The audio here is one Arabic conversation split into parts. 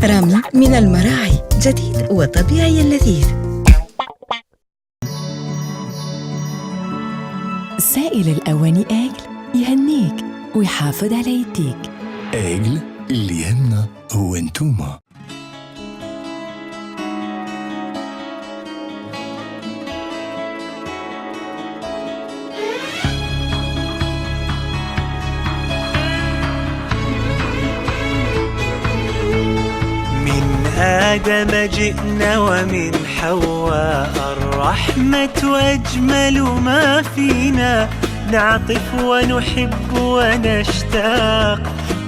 رامي من المراعي، جديد وطبيعي لذيذ. سائل الأواني آجل يهنيك ويحافظ على يديك. آجل اللي يهمنا هو انتوما. آدم جئنا ومن حواء الرحمة وأجمل ما فينا، نعطف ونحب ونشتاق،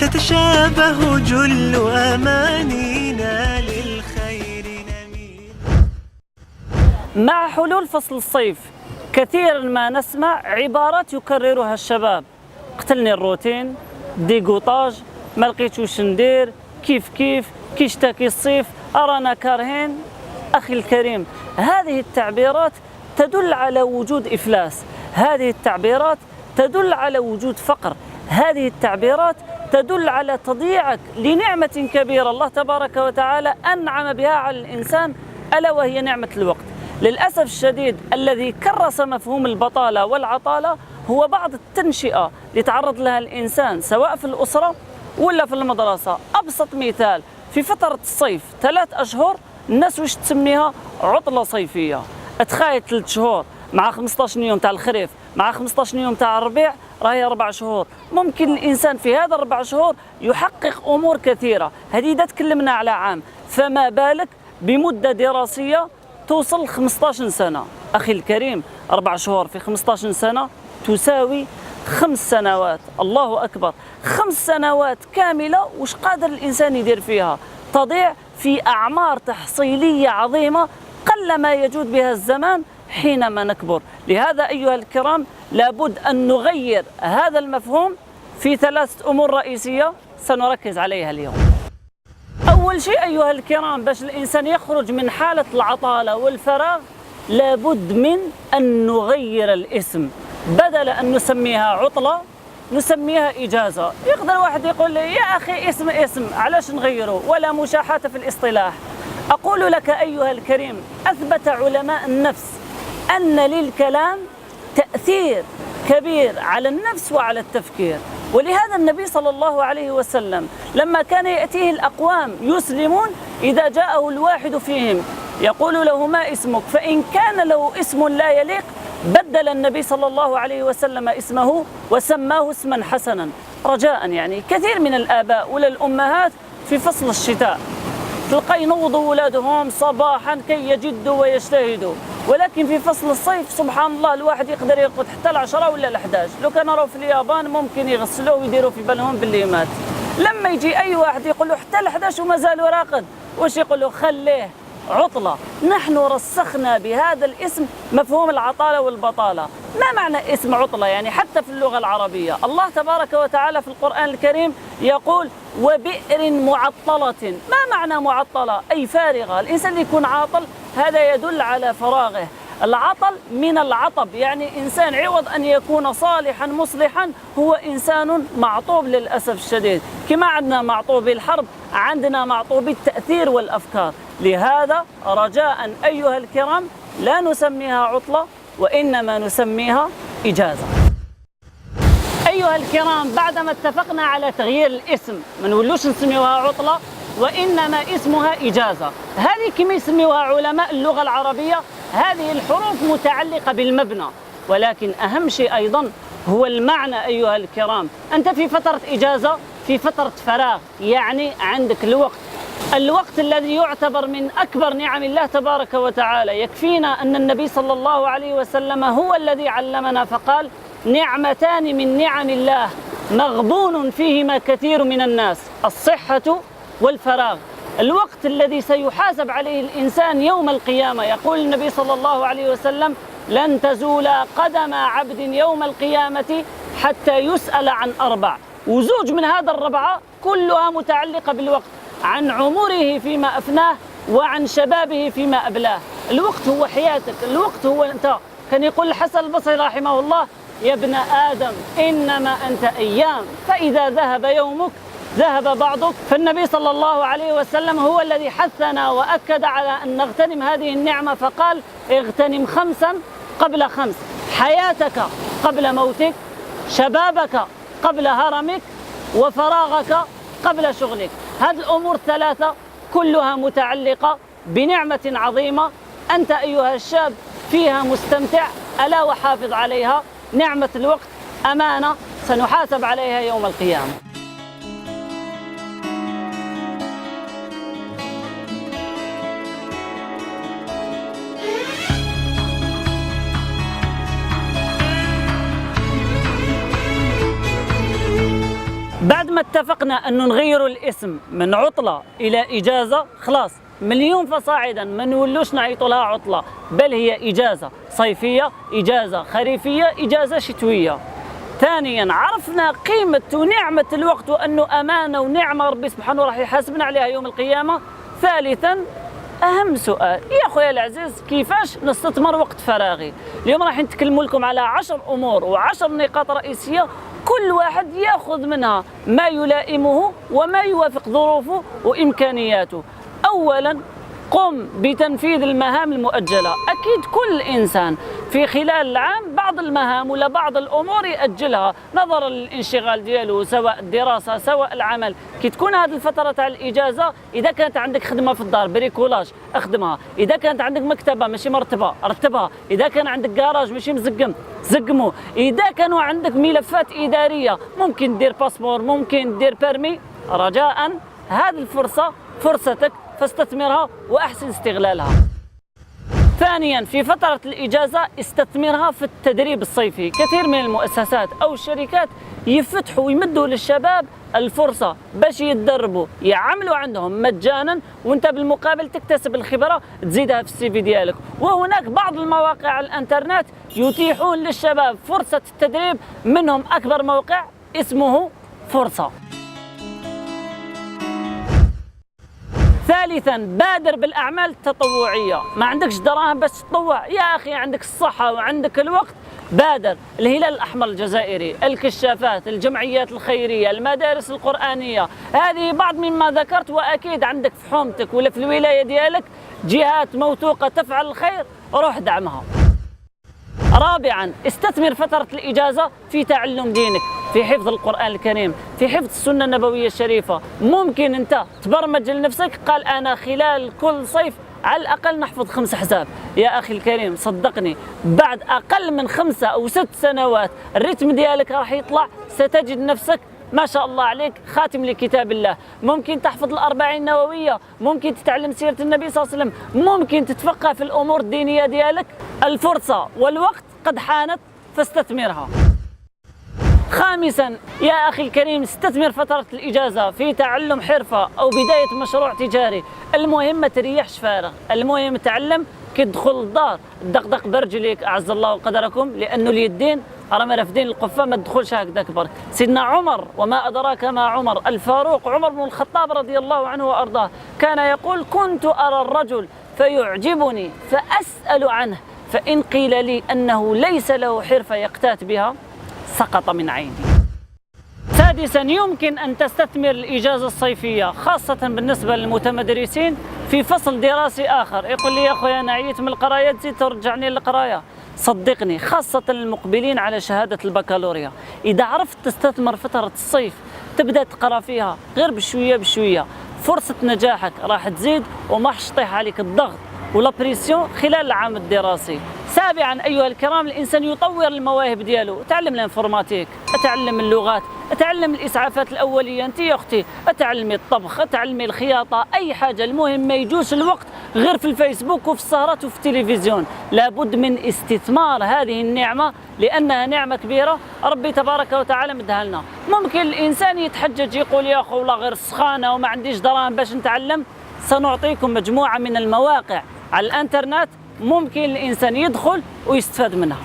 تتشابه جل أمانينا للخير نميل. مع حلول فصل الصيف كثيرا ما نسمع عبارات يكررها الشباب: قتلني الروتين، ديغوطاج، ما لقيت واش ندير، كيف كيشتكي الصيف، أرانا كارهين. أخي الكريم، هذه التعبيرات تدل على وجود إفلاس، هذه التعبيرات تدل على وجود فقر، هذه التعبيرات تدل على تضييعك لنعمة كبيرة الله تبارك وتعالى أنعم بها على الإنسان، ألا وهي نعمة الوقت. للأسف الشديد الذي كرس مفهوم البطالة والعطالة هو بعض التنشئة لتعرض لها الإنسان سواء في الأسرة ولا في المدرسة. أبسط مثال: في فترة الصيف 3 أشهر الناس وش تسميها؟ عطلة صيفية. اتخيل 3 شهور مع 15 يوم تاع الخريف مع 15 يوم تاع الربيع، راهي 4 شهور. ممكن الإنسان في هذا 4 شهور يحقق أمور كثيرة. هذه إذا تكلمنا على عام، فما بالك بمدة دراسية توصل 15 سنة. أخي الكريم، 4 شهور في 15 سنة تساوي 5 سنوات. الله أكبر، 5 سنوات كاملة وش قادر الإنسان يدير فيها؟ تضيع في أعمار تحصيلية عظيمة قلما يجود بها الزمان حينما نكبر. لهذا أيها الكرام لابد أن نغير هذا المفهوم في 3 أمور رئيسية سنركز عليها اليوم. أول شيء أيها الكرام، باش الإنسان يخرج من حالة العطالة والفراغ لابد من أن نغير الاسم. بدل أن نسميها عطلة نسميها إجازة. يقدر واحد يقول لي: يا أخي اسم علاش نغيره؟ ولا مشاحة في الاصطلاح. أقول لك أيها الكريم، أثبت علماء النفس أن للكلام تأثير كبير على النفس وعلى التفكير. ولهذا النبي صلى الله عليه وسلم لما كان يأتيه الأقوام يسلمون، إذا جاءه الواحد فيهم يقول له: ما اسمك؟ فإن كان له اسم لا يليق بدل النبي صلى الله عليه وسلم اسمه وسماه اسما حسنا. رجاء يعني كثير من الآباء ولا الأمهات في فصل الشتاء تلقى ينوضوا أولادهم صباحا كي يجدوا ويجتهدوا، ولكن في فصل الصيف سبحان الله الواحد يقدر يرقد حتى 10 ولا 11. لو كان راهو في اليابان ممكن يغسلوه ويديروا في بالهم باللي مات. لما يجي أي واحد يقول له حتى 11 ومازال راقد، واش يقول له؟ خليه عطلة. نحن رسخنا بهذا الاسم مفهوم العطالة والبطالة. ما معنى اسم عطلة؟ يعني حتى في اللغة العربية الله تبارك وتعالى في القرآن الكريم يقول: وبئر معطلة. ما معنى معطلة؟ أي فارغة. الإنسان اللي يكون عاطل هذا يدل على فراغه. العطل من العطب، يعني إنسان عوض أن يكون صالحا مصلحا هو إنسان معطوب للأسف الشديد. كما عندنا معطوب الحرب عندنا معطوب التأثير والأفكار. لهذا رجاء أيها الكرام لا نسميها عطلة وإنما نسميها إجازة. أيها الكرام، بعدما اتفقنا على تغيير الاسم ما نقولوش نسميوها عطلة وإنما اسمها إجازة. هذه كما يسميوها علماء اللغة العربية هذه الحروف متعلقة بالمبنى، ولكن أهم شيء أيضا هو المعنى. أيها الكرام، أنت في فترة إجازة، في فترة فراغ، يعني عندك الوقت الذي يعتبر من أكبر نعم الله تبارك وتعالى. يكفينا أن النبي صلى الله عليه وسلم هو الذي علمنا فقال: نعمتان من نعم الله مغبون فيهما كثير من الناس، الصحة والفراغ. الوقت الذي سيحاسب عليه الإنسان يوم القيامة. يقول النبي صلى الله عليه وسلم: لن تزول قدم عبد يوم القيامة حتى يسأل عن 4. وزوج من هذا الربعة كلها متعلقة بالوقت: عن عمره فيما أفناه وعن شبابه فيما أبلاه. الوقت هو حياتك، الوقت هو أنت. كان يقول الحسن البصري رحمه الله: يا ابن آدم إنما أنت أيام، فإذا ذهب يومك ذهب بعضك، فالنبي صلى الله عليه وسلم هو الذي حثنا وأكد على أن نغتنم هذه النعمة، فقال اغتنم 5 قبل 5: حياتك قبل موتك، شبابك قبل هرمك، وفراغك قبل شغلك. هذه الأمور 3 كلها متعلقة بنعمة عظيمة أنت أيها الشاب فيها مستمتع، ألا وحافظ عليها. نعمة الوقت أمانة سنحاسب عليها يوم القيامة. بعد ما اتفقنا أنه نغير الاسم من عطلة إلى إجازة، خلاص مليون فصاعدا ما نولوش نعيطوا لها عطلة، بل هي إجازة صيفية، إجازة خريفية، إجازة شتوية. ثانيا عرفنا قيمة ونعمة الوقت وأنه أمانة ونعمة ربي سبحانه راح يحاسبنا عليها يوم القيامة. ثالثا أهم سؤال يا أخويا العزيز، كيفاش نستثمر وقت فراغي؟ اليوم راح نتكلم لكم على 10 أمور و10 نقاط رئيسية، كل واحد يأخذ منها ما يلائمه وما يوافق ظروفه وإمكانياته. أولا قم بتنفيذ المهام المؤجلة. أكيد كل إنسان في خلال العام بعض المهام ولا بعض الأمور يأجلها نظرا للانشغال ديالو، سواء الدراسة سواء العمل. كي تكون هذه الفترة تاع الإجازة، إذا كانت عندك خدمة في الدار بريكولاج اخدمها، إذا كانت عندك مكتبة ماشي مرتبة رتبها، إذا كان عندك جراج ماشي مزقم زقمه، إذا كانوا عندك ملفات إدارية ممكن دير باسبور، ممكن دير بيرمي. رجاء هذه الفرصة فرصتك فاستثمرها وأحسن استغلالها. ثانيا في فترة الإجازة استثمرها في التدريب الصيفي. كثير من المؤسسات أو الشركات يفتحوا ويمدوا للشباب الفرصة باش يتدربوا، يعملوا عندهم مجانا، وانت بالمقابل تكتسب الخبرة تزيدها في السي في ديالك. وهناك بعض المواقع على الانترنت يتيحون للشباب فرصة التدريب، منهم أكبر موقع اسمه فرصة. ثالثا بادر بالأعمال التطوعية. ما عندكش دراهم بس تطوع يا أخي، عندك الصحة وعندك الوقت، بادر. الهلال الأحمر الجزائري، الكشافات، الجمعيات الخيرية، المدارس القرآنية، هذه بعض مما ذكرت، وأكيد عندك في حومتك ولا في الولاية ديالك جهات موثوقة تفعل الخير، روح دعمها. رابعا استثمر فترة الإجازة في تعلم دينك، في حفظ القرآن الكريم، في حفظ السنة النبوية الشريفة. ممكن أنت تبرمج لنفسك، قال أنا خلال كل صيف على الأقل نحفظ 5 أحزاب. يا أخي الكريم صدقني، بعد أقل من 5 أو 6 سنوات الريتم ديالك راح يطلع، ستجد نفسك ما شاء الله عليك خاتم لكتاب الله. ممكن تحفظ ال40 النووية، ممكن تتعلم سيرة النبي صلى الله عليه وسلم، ممكن تتفقه في الأمور الدينية ديالك. الفرصة والوقت قد حانت فاستثمرها. خامسا يا أخي الكريم استثمر فترة الإجازة في تعلم حرفة أو بداية مشروع تجاري. المهم ما تريحش فارغ، المهم تعلم. كي تدخل الدار دقدق برجليك أعز الله قدركم، لأنه اليدين راهم رافدين القفة، ما تدخلش هكذاك برك. سيدنا عمر وما أدراك ما عمر، الفاروق عمر بن الخطاب رضي الله عنه وأرضاه، كان يقول كنت أرى الرجل فيعجبني فأسأل عنه، فإن قيل لي أنه ليس له حرفة يقتات بها سقط من عيني. سادسا يمكن أن تستثمر الإجازة الصيفية خاصة بالنسبة للمتمدرسين في فصل دراسي آخر. يقول لي يا أخويا أنا عييت من القراية، تزيد ترجعني للقراية. صدقني خاصة المقبلين على شهادة البكالوريا، إذا عرفت تستثمر فترة الصيف تبدأ تقرأ فيها غير بشوية بشوية، فرصة نجاحك راح تزيد وما راح يطيح عليك الضغط ولا بريسيون خلال العام الدراسي. سابعا أيها الكرام الإنسان يطور المواهب ديالو، تعلم الانفورماتيك، أتعلم اللغات، أتعلم الإسعافات الأولية، أنت يا أختي أتعلمي الطبخ، أتعلمي الخياطة، أي حاجة. المهم ما يجوش الوقت غير في الفيسبوك وفي السهرات وفي التلفزيون. لابد من استثمار هذه النعمة لأنها نعمة كبيرة ربي تبارك وتعالى مدها لنا. ممكن الإنسان يتحجج يقول يا أخو والله غير السخانة وما عنديش دراهم باش نتعلم. سنعطيكم مجموعة من المواقع على الانترنت ممكن الإنسان يدخل ويستفاد منها.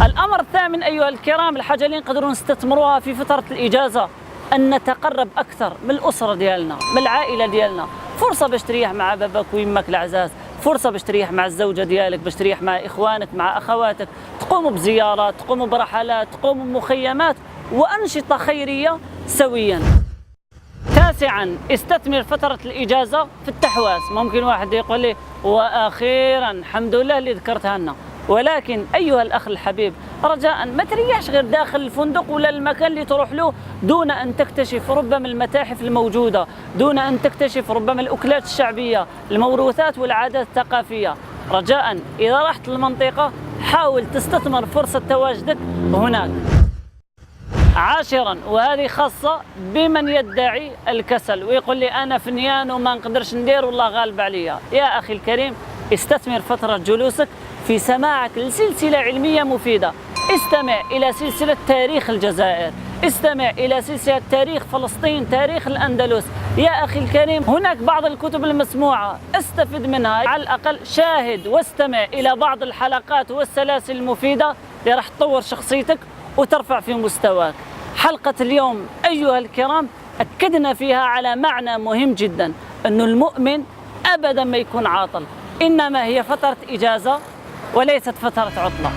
الأمر الثامن أيها الكرام، الحاجة اللي نقدروا نستثمروها في فترة الإجازة أن نتقرب أكثر من الأسرة ديالنا، من العائلة ديالنا. فرصة باش تريح مع باباك ويماك العزاز، فرصة باش تريح مع الزوجة ديالك، باش تريح مع إخوانك، مع أخواتك، تقوموا بزيارات، تقوموا برحلات، تقوموا بمخيمات وأنشطة خيرية سويا. تاسعا، استثمر فترة الإجازة في التحواس. ممكن واحد يقول لي وأخيرا الحمد لله اللي ذكرتها لنا، ولكن أيها الأخ الحبيب رجاء ما تريحش غير داخل الفندق ولا المكان اللي تروح له دون أن تكتشف ربما المتاحف الموجودة، دون أن تكتشف ربما الأكلات الشعبية، الموروثات والعادات الثقافية. رجاء إذا رحت للمنطقة حاول تستثمر فرصة تواجدك هناك. عاشرا، وهذه خاصة بمن يدعي الكسل ويقول لي أنا فنيان وما نقدرش ندير والله غالب عليا. يا أخي الكريم، استثمر فترة جلوسك في سماعك لسلسلة علمية مفيدة. استمع إلى سلسلة تاريخ الجزائر، استمع إلى سلسلة تاريخ فلسطين، تاريخ الأندلس. يا أخي الكريم، هناك بعض الكتب المسموعة استفد منها، على الأقل شاهد واستمع إلى بعض الحلقات والسلاسل المفيدة اللي راح تطور شخصيتك وترفع في مستواك. حلقة اليوم أيها الكرام أكدنا فيها على معنى مهم جدا، أن المؤمن أبدا ما يكون عاطل، إنما هي فترة إجازة وليست فترة عطلة.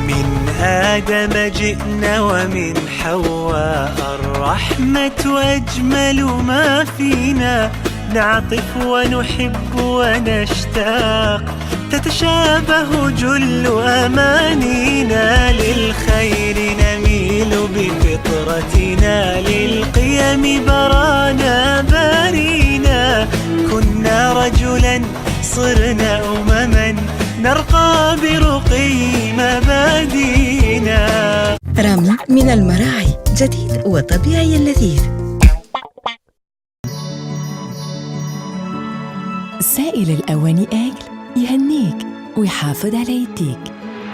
من آدم جئنا ومن حواء، الرحمة أجمل ما فينا، نعطف ونحب ونشتاق، تتشابه جل أمانينا، للخير نميل بفطرتنا، للقيم برانا بارينا، كنا رجلا صرنا أمما، نرقى برقي مبادينا. رامي من المراعي، جديد وطبيعي لذيذ. سائل الأواني آجل يهنيك ويحافظ على يديك.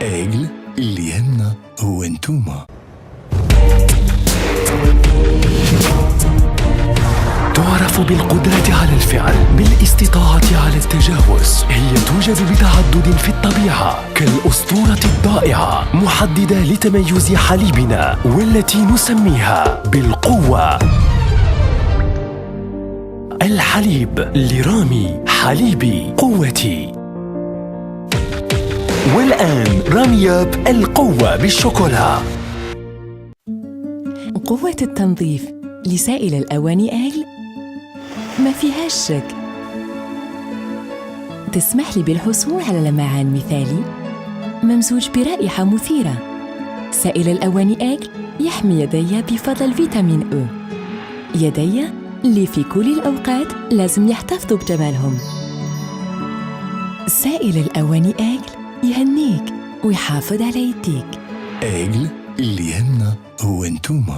آجل اللي يهمنا هو انتوما. تعرف بالقدرة على الفعل، بالاستطاعة على التجاوز. هي توجد بتعدد في الطبيعة كالأسطورة الضائعة، محددة لتميز حليبنا والتي نسميها بالقوة. الحليب لرامي، حليبي قوتي. والآن رامياب القوة بالشوكولا. قوة التنظيف لسائل الأواني آجل ما فيهاش شك. تسمح لي بالحصول على لمعان مثالي ممزوج برائحة مثيرة. سائل الأواني آجل يحمي يدي بفضل الفيتامين أو. يدي اللي في كل الأوقات لازم يحتفظوا بجمالهم. سائل الأواني آجل يهنيك ويحافظ على يديك. آجل اللي يهمنا هو انتوما.